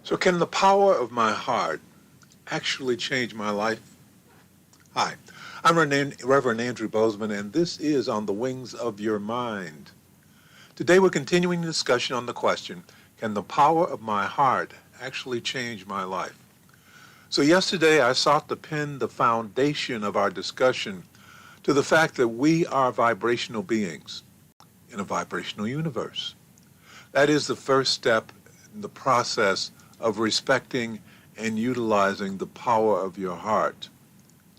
So can the power of my heart actually change my life? Hi, I'm Reverend Andrew Bozeman, and this is On the Wings of Your Mind. Today we're continuing the discussion on the question, can the power of my heart actually change my life? So yesterday I sought to pin the foundation of our discussion to the fact that we are vibrational beings in a vibrational universe. That is the first step in the process of respecting and utilizing the power of your heart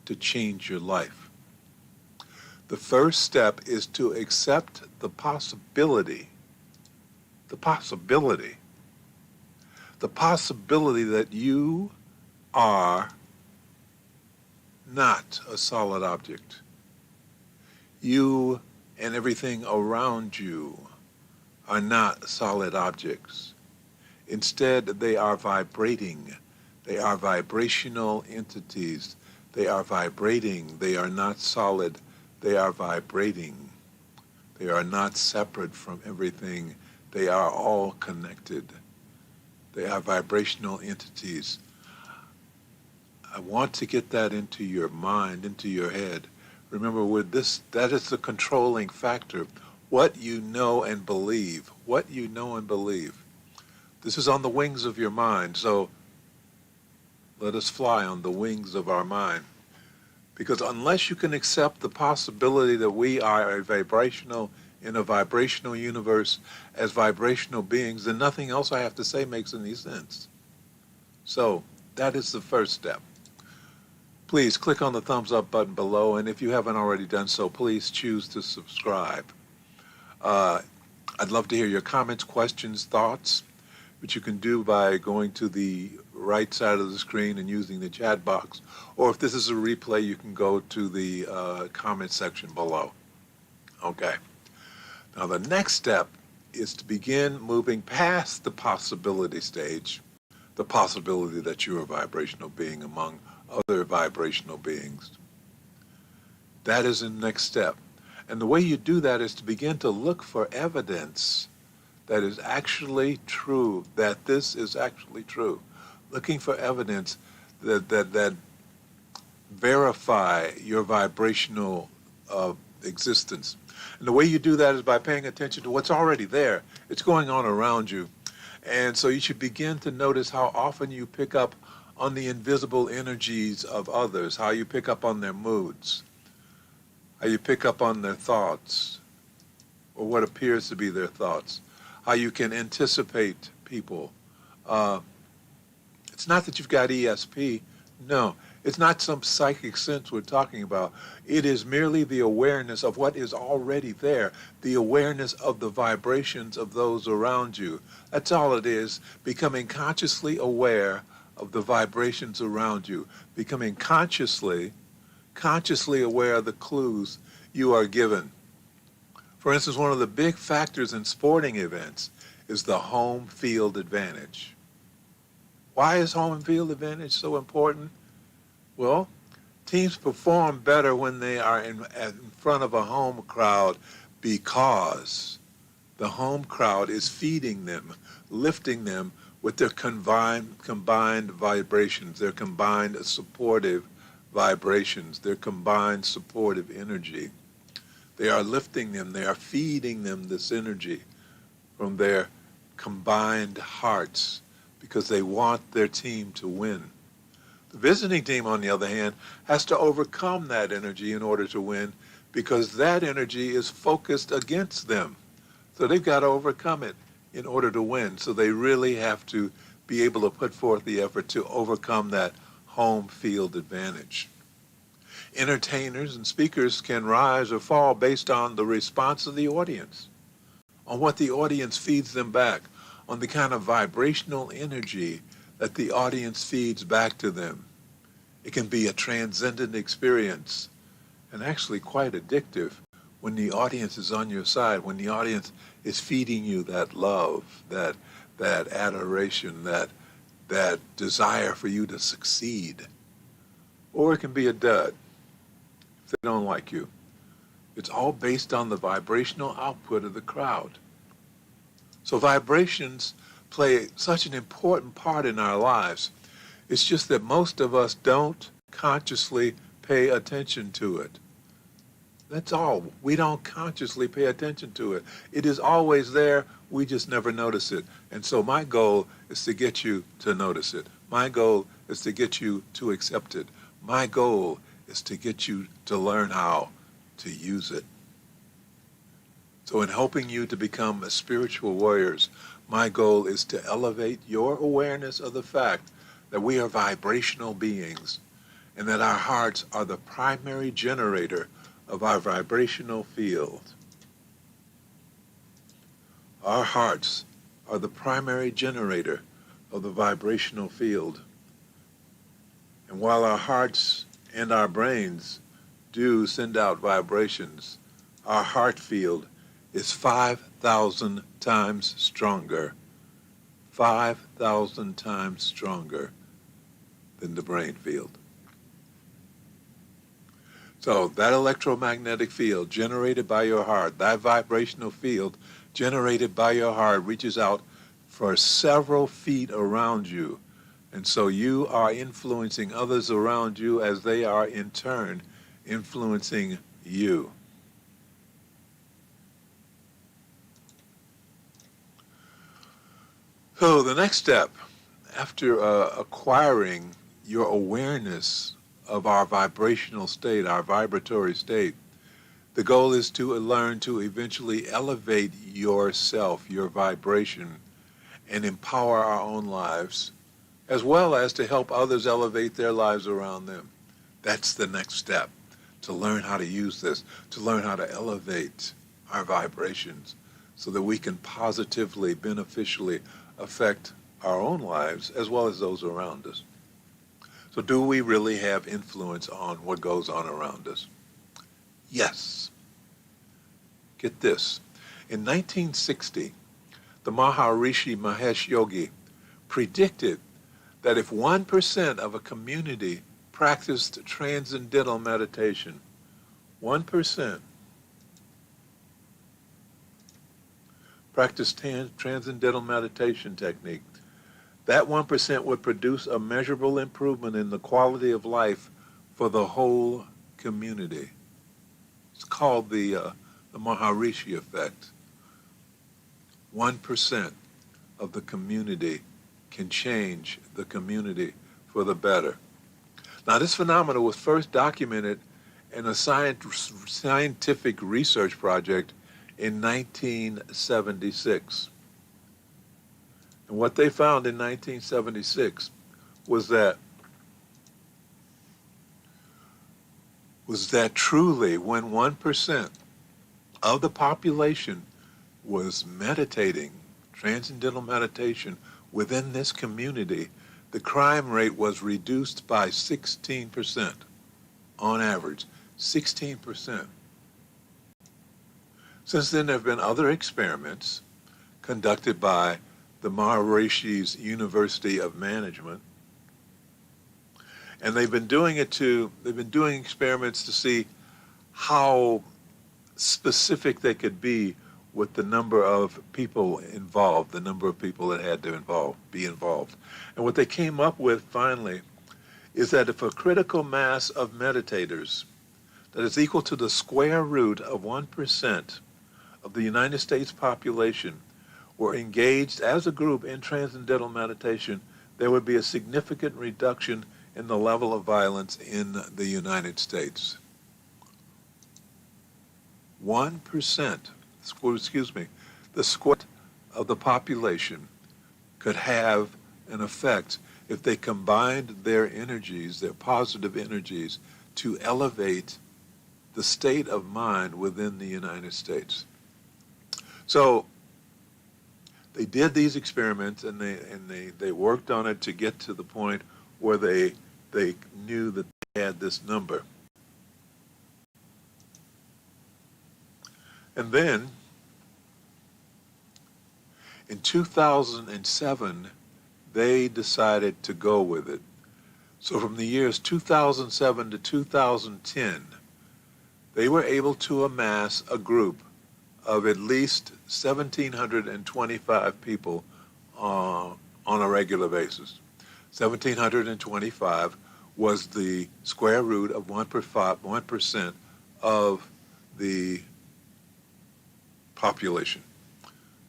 to change your life. The first step is to accept the possibility that you are not a solid object. You and everything around you are not solid objects. Instead, they are vibrating. They are vibrational entities. They are vibrating. They are not solid. They are vibrating. They are not separate from everything. They are all connected. They are vibrational entities. I want to get that into your mind, into your head. Remember, with this, that is the controlling factor. What you know and believe. What you know and believe. This is on the wings of your mind, so let us fly on the wings of our mind. Because unless you can accept the possibility that we are in a vibrational universe as vibrational beings, then nothing else I have to say makes any sense. So that is the first step. Please click on the thumbs up button below, and if you haven't already done so, please choose to subscribe. I'd love to hear your comments, questions, thoughts, which you can do by going to the right side of the screen and using the chat box. Or if this is a replay, you can go to the comment section below. Okay. Now the next step is to begin moving past the possibility stage, the possibility that you're a vibrational being among other vibrational beings. That is the next step. And the way you do that is to begin to look for evidence that is actually true, that this is actually true. Looking for evidence that verify your vibrational existence. And the way you do that is by paying attention to what's already there. It's going on around you. And so you should begin to notice how often you pick up on the invisible energies of others, how you pick up on their moods, how you pick up on their thoughts, or what appears to be their thoughts, how you can anticipate people. It's not that you've got ESP. No, it's not some psychic sense we're talking about. It is merely the awareness of what is already there, the awareness of the vibrations of those around you. That's all it is, becoming consciously aware of the vibrations around you, becoming consciously aware of the clues you are given. For instance, one of the big factors in sporting events is the home field advantage. Why is home field advantage so important? Well, teams perform better when they are in front of a home crowd because the home crowd is feeding them, lifting them with their combined vibrations, their combined supportive vibrations, their combined supportive energy. They are lifting them, they are feeding them this energy from their combined hearts because they want their team to win. The visiting team, on the other hand, has to overcome that energy in order to win because that energy is focused against them. So they've got to overcome it in order to win. So they really have to be able to put forth the effort to overcome that home field advantage. Entertainers and speakers can rise or fall based on the response of the audience, on what the audience feeds them back, on the kind of vibrational energy that the audience feeds back to them. It can be a transcendent experience and actually quite addictive when the audience is on your side, when the audience is feeding you that love, that adoration, that desire for you to succeed. Or it can be a dud if they don't like you. It's all based on the vibrational output of the crowd. So vibrations play such an important part in our lives. It's just that most of us don't consciously pay attention to it. That's all. We don't consciously pay attention to it. It is always there. We just never notice it. And so my goal is to get you to notice it. My goal is to get you to accept it. My goal is to get you to learn how to use it. So in helping you to become spiritual warriors, my goal is to elevate your awareness of the fact that we are vibrational beings and that our hearts are the primary generator of our vibrational field. Our hearts are the primary generator of the vibrational field. And while our hearts and our brains do send out vibrations, our heart field is 5,000 times stronger, 5,000 times stronger than the brain field. So that electromagnetic field generated by your heart, that vibrational field generated by your heart reaches out for several feet around you. And so you are influencing others around you as they are in turn influencing you. So the next step, after acquiring your awareness of our vibrational state, our vibratory state, the goal is to learn to eventually elevate yourself, your vibration, and empower our own lives, as well as to help others elevate their lives around them. That's the next step, to learn how to use this, to learn how to elevate our vibrations so that we can positively, beneficially affect our own lives as well as those around us. So do we really have influence on what goes on around us? Yes. Get this. In 1960, the Maharishi Mahesh Yogi predicted that if 1% of a community practiced transcendental meditation, 1% practiced transcendental meditation technique, that 1% would produce a measurable improvement in the quality of life for the whole community. It's called the Maharishi effect. 1% of the community can change the community for the better. Now, this phenomenon was first documented in a scientific research project in 1976. And what they found in 1976 was that truly when 1% of the population was meditating, transcendental meditation within this community, the crime rate was reduced by 16% on average, 16%. Since then, there have been other experiments conducted by the Maharishi's University of Management. And they've been doing experiments to see how specific they could be with the number of people involved, the number of people that had to be involved. And what they came up with finally is that if a critical mass of meditators that is equal to the square root of 1% of the United States population were engaged as a group in transcendental meditation, there would be a significant reduction in the level of violence in the United States. 1%, the square of the population could have an effect if they combined their energies, their positive energies, to elevate the state of mind within the United States. So they did these experiments and they worked on it to get to the point where they knew that they had this number. And then in 2007, they decided to go with it. So from the years 2007 to 2010, they were able to amass a group of at least 1,725 people on a regular basis. 1,725 was the square root of 1% of the population.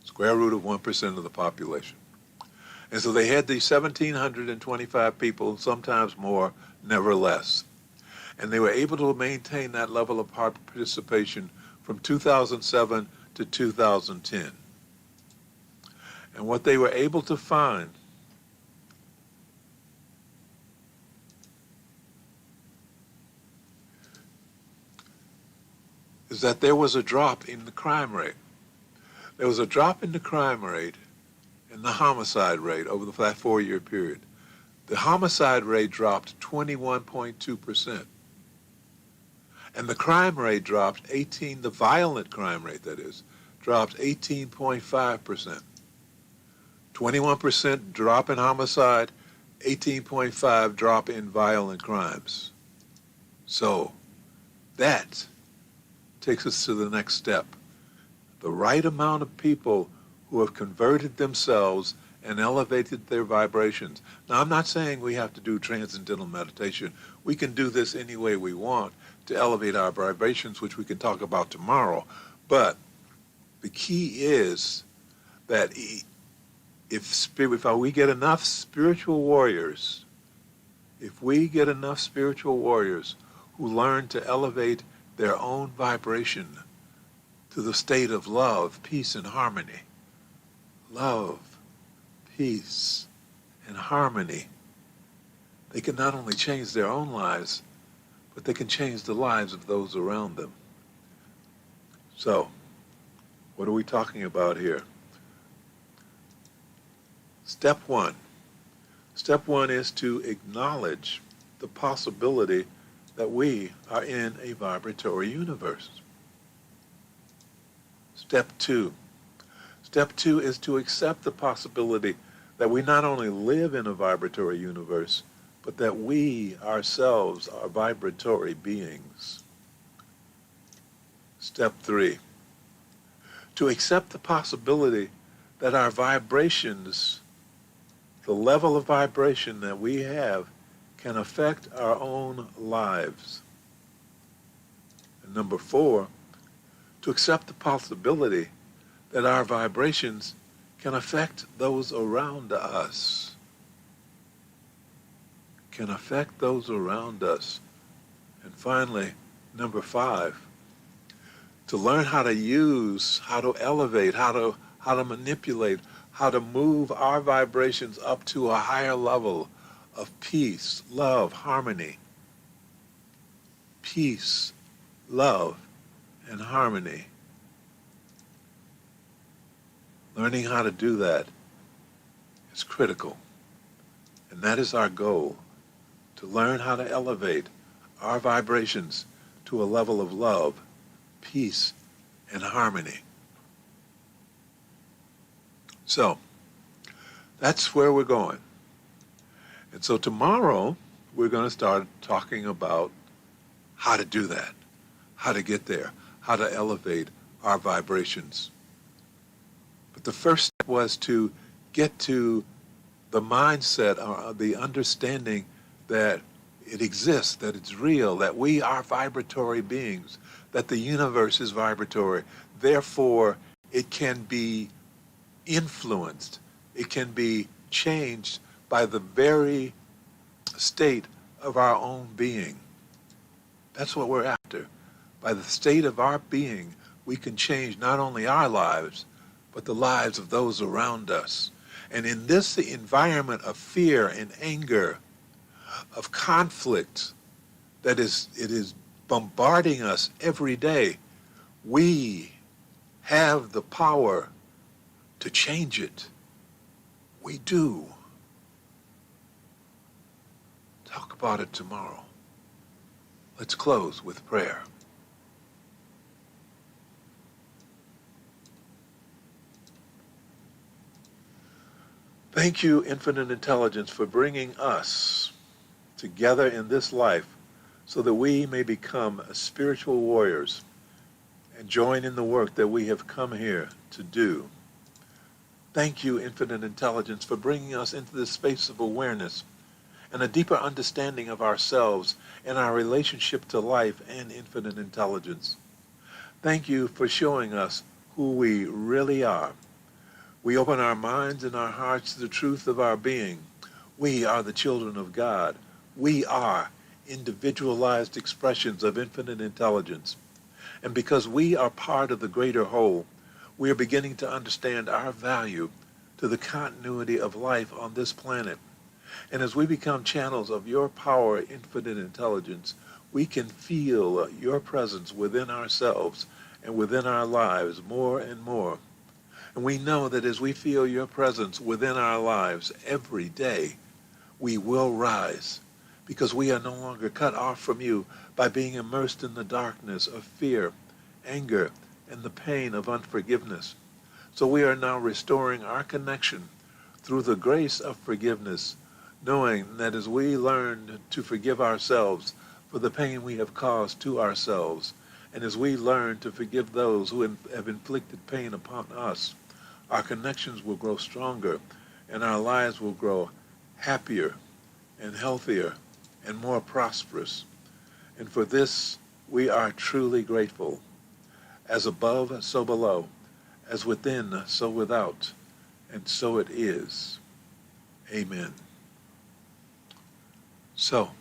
Square root of 1% of the population. And so they had these 1,725 people, sometimes more, never less. And they were able to maintain that level of participation from 2007 to 2010. And what they were able to find is that there was a drop in the crime rate. There was a drop in the crime rate and the homicide rate over that 4-year period. The homicide rate dropped 21.2%. And the crime rate dropped the violent crime rate, that is, dropped 18.5%. 21% drop in homicide, 18.5% drop in violent crimes. So that takes us to the next step. The right amount of people who have converted themselves and elevated their vibrations. Now, I'm not saying we have to do transcendental meditation. We can do this any way we want to elevate our vibrations, which we can talk about tomorrow. But the key is that if we get enough spiritual warriors, who learn to elevate their own vibration to the state of love, peace, and harmony. Love, peace, and harmony. They can not only change their own lives, but they can change the lives of those around them. So, what are we talking about here? Step one. Step one is to acknowledge the possibility that we are in a vibratory universe. Step two. Step two is to accept the possibility that we not only live in a vibratory universe, but that we ourselves are vibratory beings. Step three. To accept the possibility that our vibrations, the level of vibration that we have, can affect our own lives. And number four, to accept the possibility that our vibrations can affect those around us. Can affect those around us. And finally, number five, to learn how to use, how to elevate, how to manipulate, how to move our vibrations up to a higher level of peace, love, harmony. Peace, love, and harmony. Learning how to do that is critical. And that is our goal, to learn how to elevate our vibrations to a level of love, peace, and harmony. So, that's where we're going. And so tomorrow, we're going to start talking about how to do that, how to get there, how to elevate our vibrations. But the first step was to get to the mindset, or the understanding that it exists, that it's real, that we are vibratory beings, that the universe is vibratory. Therefore, it can be influenced, it can be changed by the very state of our own being. That's what we're after. By the state of our being, we can change not only our lives, but the lives of those around us. And in this environment of fear and anger, of conflict, it is bombarding us every day, we have the power to change it. We do. Talk about it tomorrow. Let's close with prayer. Thank you, Infinite Intelligence, for bringing us together in this life so that we may become spiritual warriors and join in the work that we have come here to do. Thank you, Infinite Intelligence, for bringing us into this space of awareness and a deeper understanding of ourselves and our relationship to life and infinite intelligence. Thank you for showing us who we really are. We open our minds and our hearts to the truth of our being. We are the children of God. We are individualized expressions of infinite intelligence. And because we are part of the greater whole, we are beginning to understand our value to the continuity of life on this planet. And as we become channels of your power, infinite intelligence, we can feel your presence within ourselves and within our lives more and more. And we know that as we feel your presence within our lives every day, we will rise because we are no longer cut off from you by being immersed in the darkness of fear, anger, and the pain of unforgiveness. So we are now restoring our connection through the grace of forgiveness, knowing that as we learn to forgive ourselves for the pain we have caused to ourselves, and as we learn to forgive those who have inflicted pain upon us, our connections will grow stronger and our lives will grow happier and healthier and more prosperous. And for this, we are truly grateful. As above, so below. As within, so without. And so it is. Amen. So,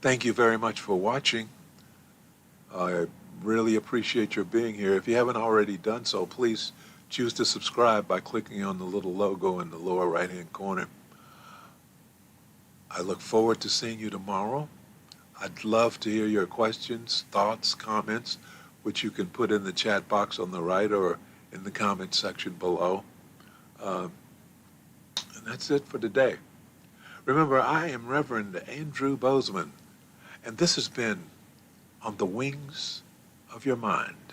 thank you very much for watching. I really appreciate your being here. If you haven't already done so, please choose to subscribe by clicking on the little logo in the lower right-hand corner. I look forward to seeing you tomorrow. I'd love to hear your questions, thoughts, comments, which you can put in the chat box on the right or in the comment section below. And that's it for today. Remember, I am Reverend Andrew Bozeman, and this has been On the Wings of Your Mind.